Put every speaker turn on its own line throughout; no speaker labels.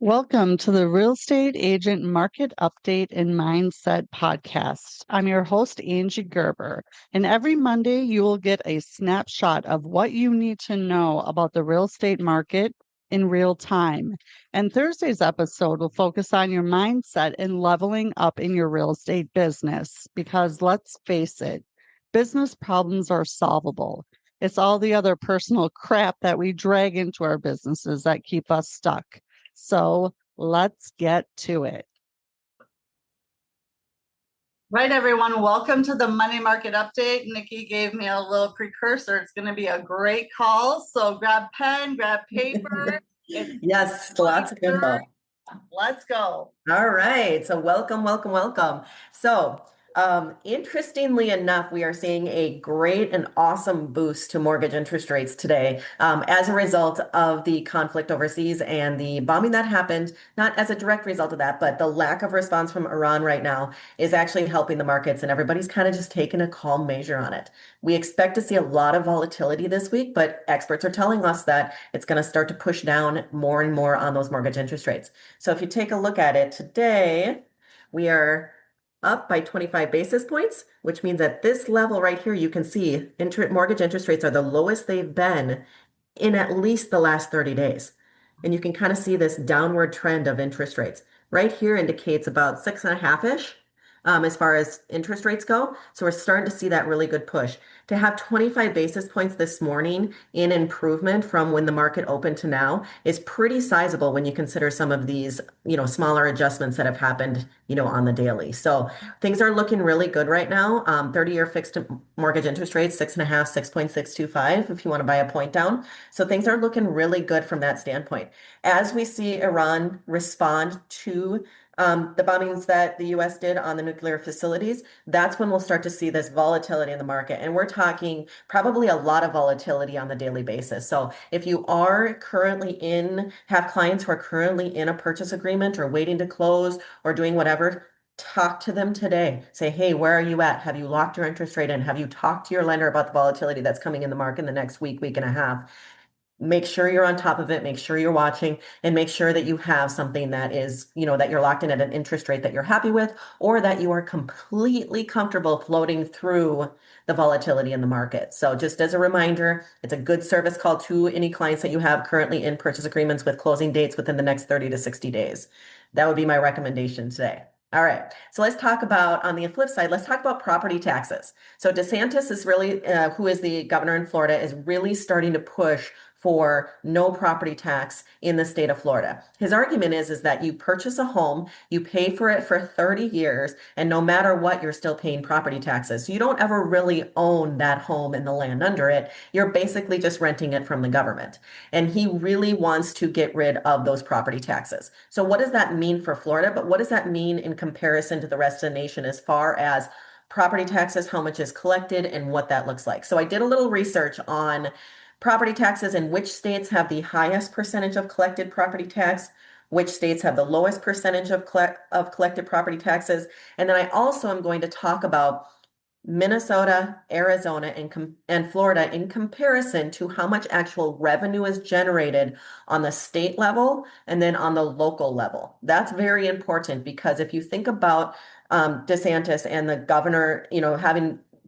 Welcome to the Real Estate Agent Market Update and Mindset Podcast. I'm your host, Angie Gerber, and every Monday you will get a snapshot of what you need to know about the real estate market in real time. And Thursday's episode will focus on your mindset and leveling up in your real estate business because let's face it, business problems are solvable. It's all the other personal crap that we drag into our businesses that keep us stuck. So let's get to it. Right, everyone. Welcome to the Money Market Update. Nikki gave me a little precursor. It's going to be a great call. So grab pen, grab paper.
Yes, lots of info.
Let's go.
All right. So welcome. So interestingly enough, we are seeing a great and awesome boost to mortgage interest rates today as a result of the conflict overseas and the bombing that happened, not as a direct result of that, but the lack of response from Iran right now is actually helping the markets, and everybody's kind of just taking a calm measure on it. We expect to see a lot of volatility this week, but experts are telling us that it's going to start to push down more and more on those mortgage interest rates. So if you take a look at it today, we are up by 25 basis points, which means at this level right here, you can see mortgage interest rates are the lowest they've been in at least the last 30 days. And you can kind of see this downward trend of interest rates. Right here indicates about 6.5-ish as far as interest rates go. So we're starting to see that really good push. To have 25 basis points this morning in improvement from when the market opened to now is pretty sizable when you consider some of these, smaller adjustments that have happened, on the daily. So things are looking really good right now. 30-year fixed mortgage interest rates, 6.5, 6.625 if you want to buy a point down. So things are looking really good from that standpoint. As we see Iran respond to the bombings that the U.S. did on the nuclear facilities, that's when we'll start to see this volatility in the market. And we're talking probably a lot of volatility on the daily basis. So if you are have clients who are currently in a purchase agreement or waiting to close or doing whatever, talk to them today. Say, hey, where are you at? Have you locked your interest rate in? Have you talked to your lender about the volatility that's coming in the market in the next week and a half? Make sure you're on top of it, make sure you're watching, and make sure that you have something that is, that you're locked in at an interest rate that you're happy with, or that you are completely comfortable floating through the volatility in the market. So just as a reminder, it's a good service call to any clients that you have currently in purchase agreements with closing dates within the next 30 to 60 days. That would be my recommendation today. All right, so let's talk about, on the flip side, let's talk about property taxes. So DeSantis is really, who is the governor in Florida, is really starting to push for no property tax in the state of Florida. His argument is that you purchase a home, you pay for it for 30 years, and no matter what, you're still paying property taxes. So you don't ever really own that home and the land under it. You're basically just renting it from the government. And he really wants to get rid of those property taxes. So what does that mean for Florida? But what does that mean in comparison to the rest of the nation as far as property taxes, how much is collected, and what that looks like? So I did a little research on property taxes and which states have the highest percentage of collected property tax, which states have the lowest percentage of collected property taxes. And then I also am going to talk about Minnesota, Arizona, and Florida in comparison to how much actual revenue is generated on the state level and then on the local level. That's very important because if you think about DeSantis and the governor,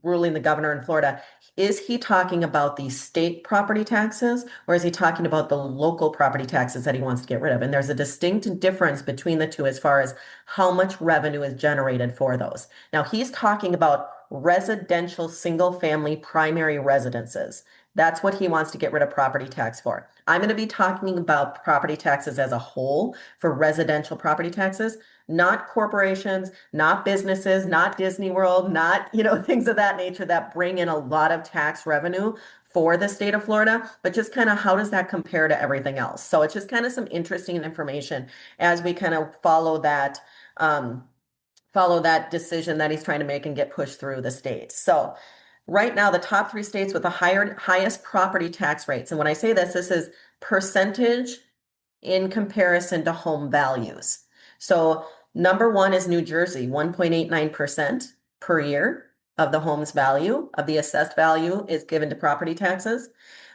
ruling the governor in Florida, is he talking about the state property taxes or is he talking about the local property taxes that he wants to get rid of? And there's a distinct difference between the two as far as how much revenue is generated for those. Now, he's talking about residential single-family primary residences. That's what he wants to get rid of property tax for. I'm going to be talking about property taxes as a whole for residential property taxes, not corporations, not businesses, not Disney World, not, things of that nature that bring in a lot of tax revenue for the state of Florida, but just kind of how does that compare to everything else? So it's just kind of some interesting information as we kind of follow that decision that he's trying to make and get pushed through the state. So right now, the top 3 states with the highest property tax rates. And when I say this is percentage in comparison to home values. So number 1 is New Jersey, 1.89% per year of the home's value, of the assessed value is given to property taxes.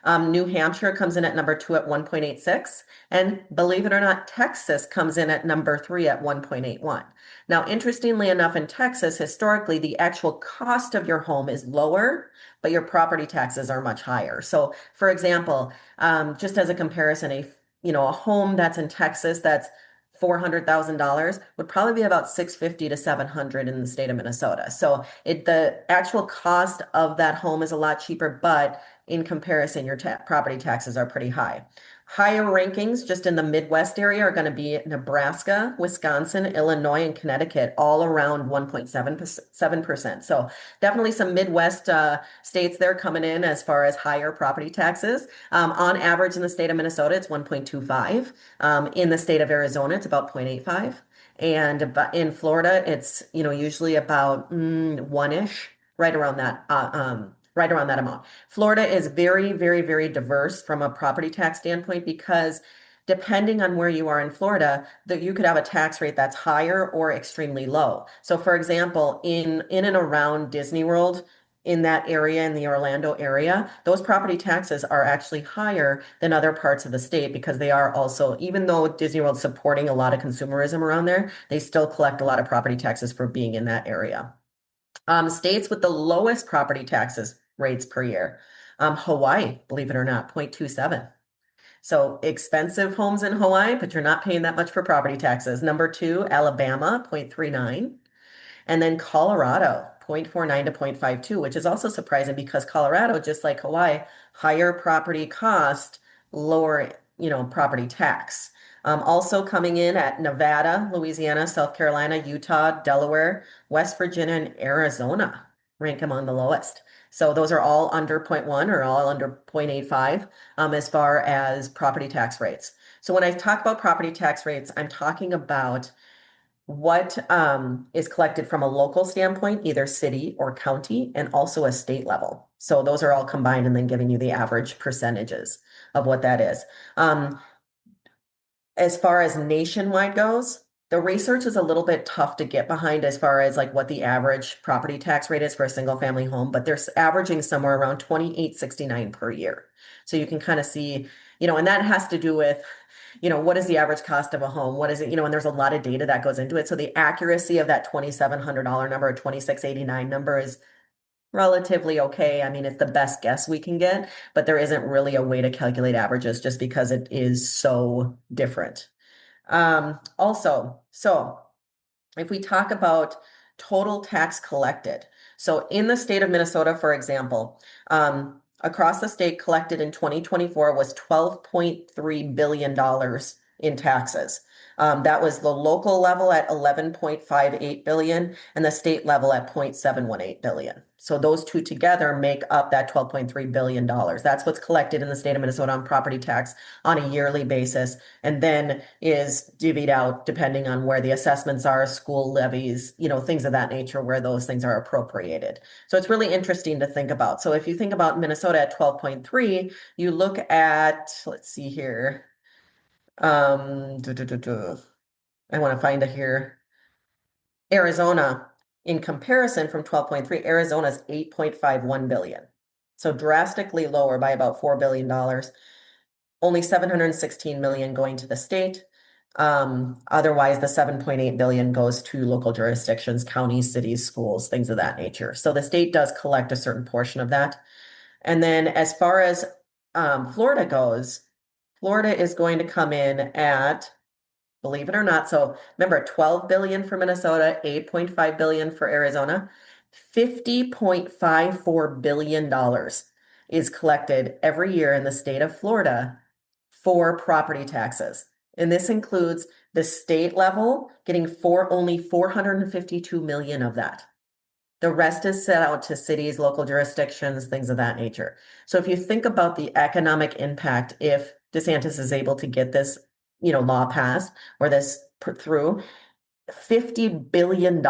New Hampshire comes in at number two at 1.86. And believe it or not, Texas comes in at number three at 1.81. Now, interestingly enough, in Texas, historically, the actual cost of your home is lower, but your property taxes are much higher. So, for example, just as a comparison, a home that's in Texas that's $400,000 would probably be about 650 to 700 in the state of Minnesota. So the actual cost of that home is a lot cheaper, but in comparison, your property taxes are pretty high. Higher rankings just in the Midwest area are going to be Nebraska, Wisconsin, Illinois, and Connecticut, all around 1.7%. So definitely some Midwest states there coming in as far as higher property taxes. On average in the state of Minnesota, it's 1.25. In the state of Arizona, it's about 0.85. And in Florida, it's usually about one-ish, right around that. Right around that amount. Florida is very, very, very diverse from a property tax standpoint because depending on where you are in Florida, that you could have a tax rate that's higher or extremely low. So for example, in and around Disney World, in that area, in the Orlando area, those property taxes are actually higher than other parts of the state because they are also, even though Disney World's supporting a lot of consumerism around there, they still collect a lot of property taxes for being in that area. States with the lowest property taxes rates per year. Hawaii, believe it or not, 0.27. So expensive homes in Hawaii, but you're not paying that much for property taxes. Number two, Alabama, 0.39. And then Colorado, 0.49 to 0.52, which is also surprising because Colorado, just like Hawaii, higher property cost, lower, property tax. Also coming in at Nevada, Louisiana, South Carolina, Utah, Delaware, West Virginia, and Arizona rank among the lowest. So those are all under 0.1 or all under 0.85 as far as property tax rates. So when I talk about property tax rates, I'm talking about what is collected from a local standpoint, either city or county, and also a state level. So those are all combined and then giving you the average percentages of what that is. As far as nationwide goes, the research is a little bit tough to get behind as far as like what the average property tax rate is for a single family home, but they're averaging somewhere around 2869 per year. So you can kind of see, and that has to do with, what is the average cost of a home? What is it, and there's a lot of data that goes into it. So the accuracy of that $2,700 number or 2689 number is relatively okay. I mean, it's the best guess we can get, but there isn't really a way to calculate averages just because it is so different. Also, so if we talk about total tax collected, so in the state of Minnesota, for example, across the state collected in 2024 was $12.3 billion in taxes. That was the local level at 11.58 billion and the state level at 0.718 billion. So those two together make up that $12.3 billion. That's what's collected in the state of Minnesota on property tax on a yearly basis, and then is divvied out depending on where the assessments are, school levies, things of that nature, where those things are appropriated. So it's really interesting to think about. So if you think about Minnesota at 12.3, you look at, let's see here. I want to find it here. Arizona, in comparison from 12.3, Arizona's 8.51 billion. So drastically lower by about $4 billion. Only 716 million going to the state. Otherwise, the 7.8 billion goes to local jurisdictions, counties, cities, schools, things of that nature. So the state does collect a certain portion of that. And then as far as Florida goes, Florida is going to come in at, believe it or not, so remember 12 billion for Minnesota, 8.5 billion for Arizona, $50.54 billion is collected every year in the state of Florida for property taxes. And this includes the state level getting only 452 million of that. The rest is set out to cities, local jurisdictions, things of that nature. So if you think about the economic impact, if DeSantis is able to get this, law passed or this put through, $50 billion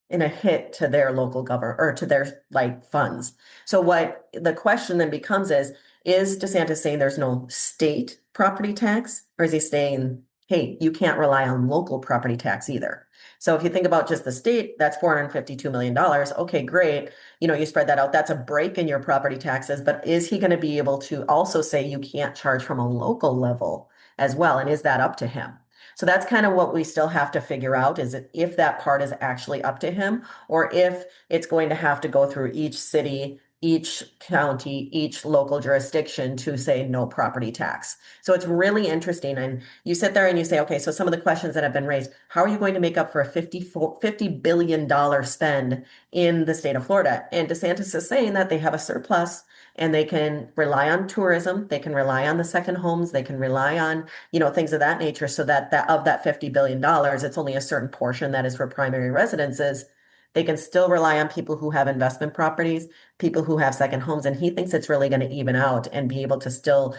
in a hit to their local government or to their funds. So what the question then becomes is DeSantis saying there's no state property tax, or is he saying hey, you can't rely on local property tax either. So if you think about just the state, that's $452 million. Okay, great. You spread that out. That's a break in your property taxes, but is he going to be able to also say you can't charge from a local level as well? And is that up to him? So that's kind of what we still have to figure out is if that part is actually up to him or if it's going to have to go through each city, each county, each local jurisdiction to say no property tax. So it's really interesting. And you sit there and you say, okay, so some of the questions that have been raised, how are you going to make up for a $50 billion spend in the state of Florida? And DeSantis is saying that they have a surplus and they can rely on tourism, they can rely on the second homes, they can rely on, things of that nature so that of that $50 billion, it's only a certain portion that is for primary residences. They can still rely on people who have investment properties, people who have second homes, and he thinks it's really going to even out and be able to still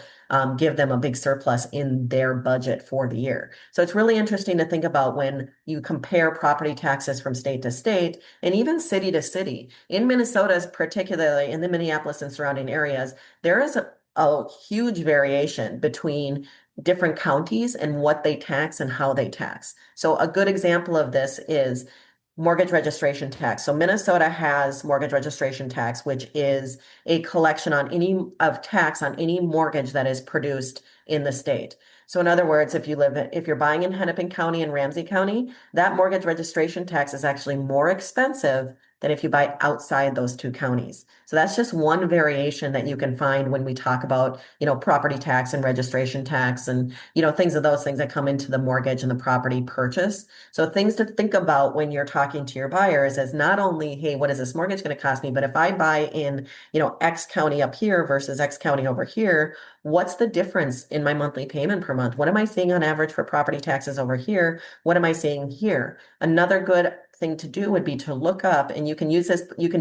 give them a big surplus in their budget for the year. So it's really interesting to think about when you compare property taxes from state to state and even city to city. In Minnesota, particularly in the Minneapolis and surrounding areas, there is a huge variation between different counties and what they tax and how they tax. So a good example of this is mortgage registration tax. So Minnesota has mortgage registration tax, which is a collection on of tax on any mortgage that is produced in the state. So in other words, if you're buying in Hennepin County and Ramsey County, that mortgage registration tax is actually more expensive than if you buy outside those two counties. So that's just one variation that you can find when we talk about, property tax and registration tax and, things of those things that come into the mortgage and the property purchase. So things to think about when you're talking to your buyers is not only, hey, what is this mortgage going to cost me? But if I buy in, X county up here versus X county over here, what's the difference in my monthly payment per month? What am I seeing on average for property taxes over here? What am I seeing here? Another good thing to do would be to look up, and you can do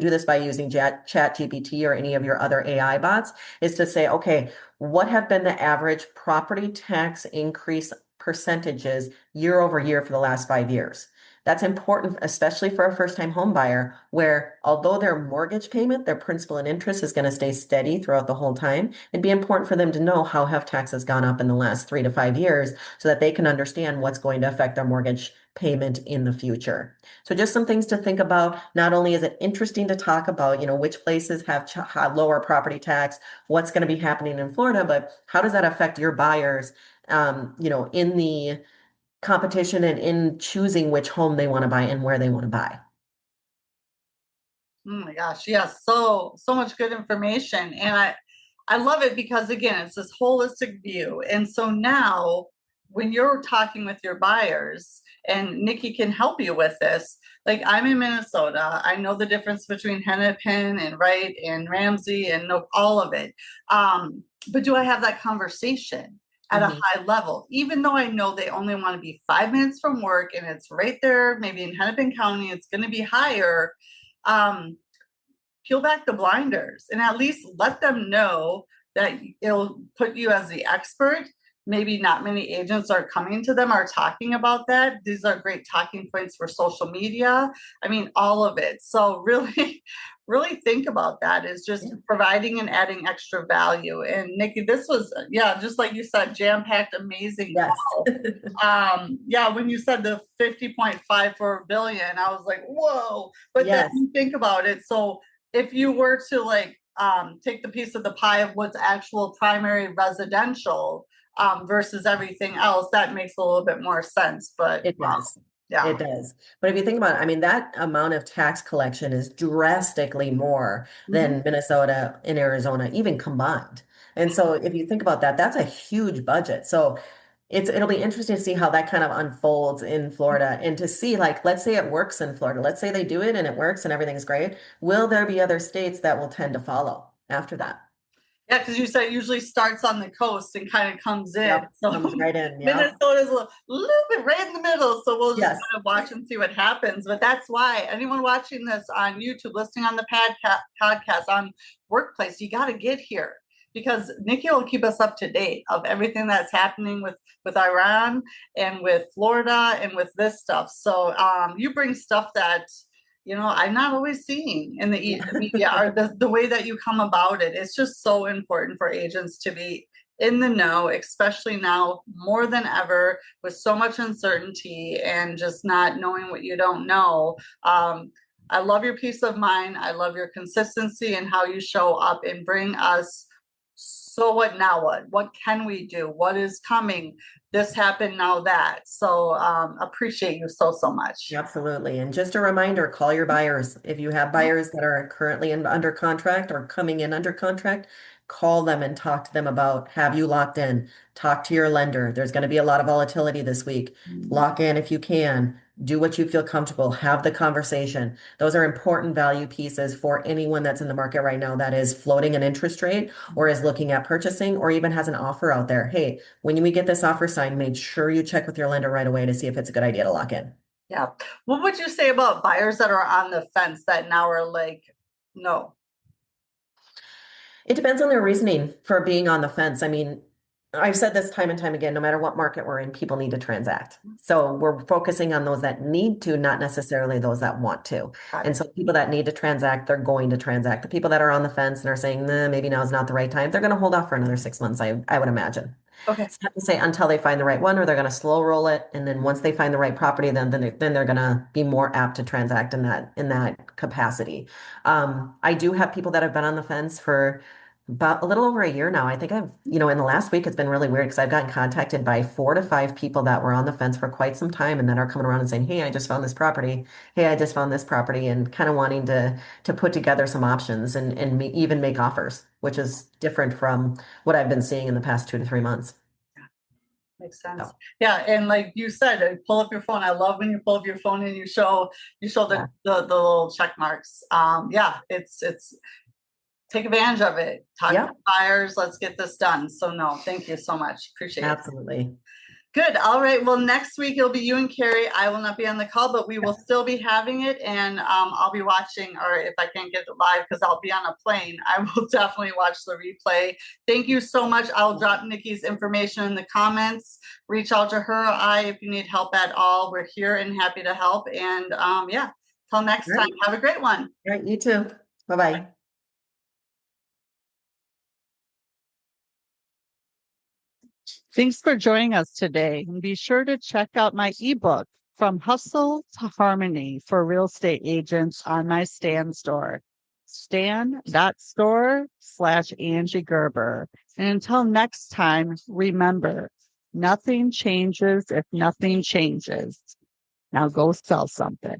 this by using ChatGPT or any of your other AI bots, is to say, okay, what have been the average property tax increase percentages year over year for the last 5 years? That's important, especially for a first-time home buyer, where although their mortgage payment, their principal and interest is going to stay steady throughout the whole time, it'd be important for them to know how have taxes gone up in the last 3 to 5 years so that they can understand what's going to affect their mortgage payment in the future. So just some things to think about. Not only is it interesting to talk about, which places have lower property tax, what's going to be happening in Florida, but how does that affect your buyers, in the competition and in choosing which home they want to buy and where they want to buy.
Oh my gosh, yes, so much good information. And I love it because again, it's this holistic view. And so now when you're talking with your buyers, and Nikki can help you with this, like I'm in Minnesota, I know the difference between Hennepin and Wright and Ramsey and know all of it. But do I have that conversation at a high level, even though I know they only want to be 5 minutes from work and it's right there, maybe in Hennepin County, it's going to be higher. Peel back the blinders and at least let them know that it'll put you as the expert. Maybe not many agents are coming to them, are talking about that. These are great talking points for social media. I mean, all of it. So really, really think about that is just providing and adding extra value. And Nikki, this was, yeah, just like you said, jam-packed, amazing call. Yeah, when you said the 50.54 billion, I was like, whoa. But then you think about it. So if you were to take the piece of the pie of what's actual primary residential versus everything else, that makes a little bit more sense. But
it does.
Yeah.
It does. But if you think about it, I mean, that amount of tax collection is drastically more than Minnesota and Arizona, even combined. And so if you think about that, that's a huge budget. So it'll be interesting to see how that kind of unfolds in Florida and to see, like, let's say it works in Florida. Let's say they do it and it works and everything's great. Will there be other states that will tend to follow after that?
Yeah, because you said it usually starts on the coast and kind of comes in.
Yep,
so
comes right in.
Minnesota's a little bit right in the middle. So we'll just
Yes.
kind of watch and see what happens. But that's why anyone watching this on YouTube, listening on the podcast on Workplace, you got to get here because Nikki will keep us up to date of everything that's happening with Iran and with Florida and with this stuff. So you bring stuff that I'm not always seeing in the media or the way that you come about it. It's just so important for agents to be in the know, especially now more than ever with so much uncertainty and just not knowing what you don't know. I love your peace of mind. I love your consistency and how you show up and bring us. So what now? What can we do? What is coming? This happened, now that. So appreciate you so much.
Absolutely. And just a reminder, call your buyers. If you have buyers that are currently under contract or coming in under contract, call them and talk to them about, have you locked in? Talk to your lender. There's going to be a lot of volatility this week. Lock in if you can. Do what you feel comfortable. Have the conversation. Those are important value pieces for anyone that's in the market right now that is floating an interest rate or is looking at purchasing or even has an offer out there. Hey, when we get this offer signed, make sure you check with your lender right away to see if it's a good idea to lock in.
Yeah. What would you say about buyers that are on the fence that now are like, no?
It depends on their reasoning for being on the fence. I mean, I've said this time and time again, no matter what market we're in, people need to transact. So we're focusing on those that need to, not necessarily those that want to. And so people that need to transact, they're going to transact. The people that are on the fence and are saying, nah, maybe now is not the right time, they're going to hold off for another 6 months, I would imagine.
Okay.
It's not to say until they find the right one, or they're going to slow roll it, and then once they find the right property, then they're going to be more apt to transact in that capacity. I do have people that have been on the fence for about a little over a year now. I think in the last week, it's been really weird because I've gotten contacted by 4 to 5 people that were on the fence for quite some time and then are coming around and saying, "Hey, I just found this property. Hey, I just found this property," and kind of wanting to put together some options and even make offers, which is different from what I've been seeing in the past 2 to 3 months.
Makes sense.
So,
Yeah, and like you said, pull up your phone. I love when you pull up your phone and you show
yeah.
the little check marks. Yeah, it's take advantage of it. Talk to
Yep,
buyers. Let's get this done. So no, thank you so much. Appreciate it.
absolutely.
Good. All right. Well, next week it'll be you and Carrie. I will not be on the call, but we will still be having it, and I'll be watching. Or if I can't get it live because I'll be on a plane, I will definitely watch the replay. Thank you so much. I'll drop Nikki's information in the comments. Reach out to her. If you need help at all, we're here and happy to help. And yeah, till next time. Have a great one.
All right, you too. Bye-bye.
Thanks for joining us today. And be sure to check out my ebook, From Hustle to Harmony for Real Estate Agents, on my Stan store, stan.store/Angie Gerber. And until next time, remember, nothing changes if nothing changes. Now go sell something.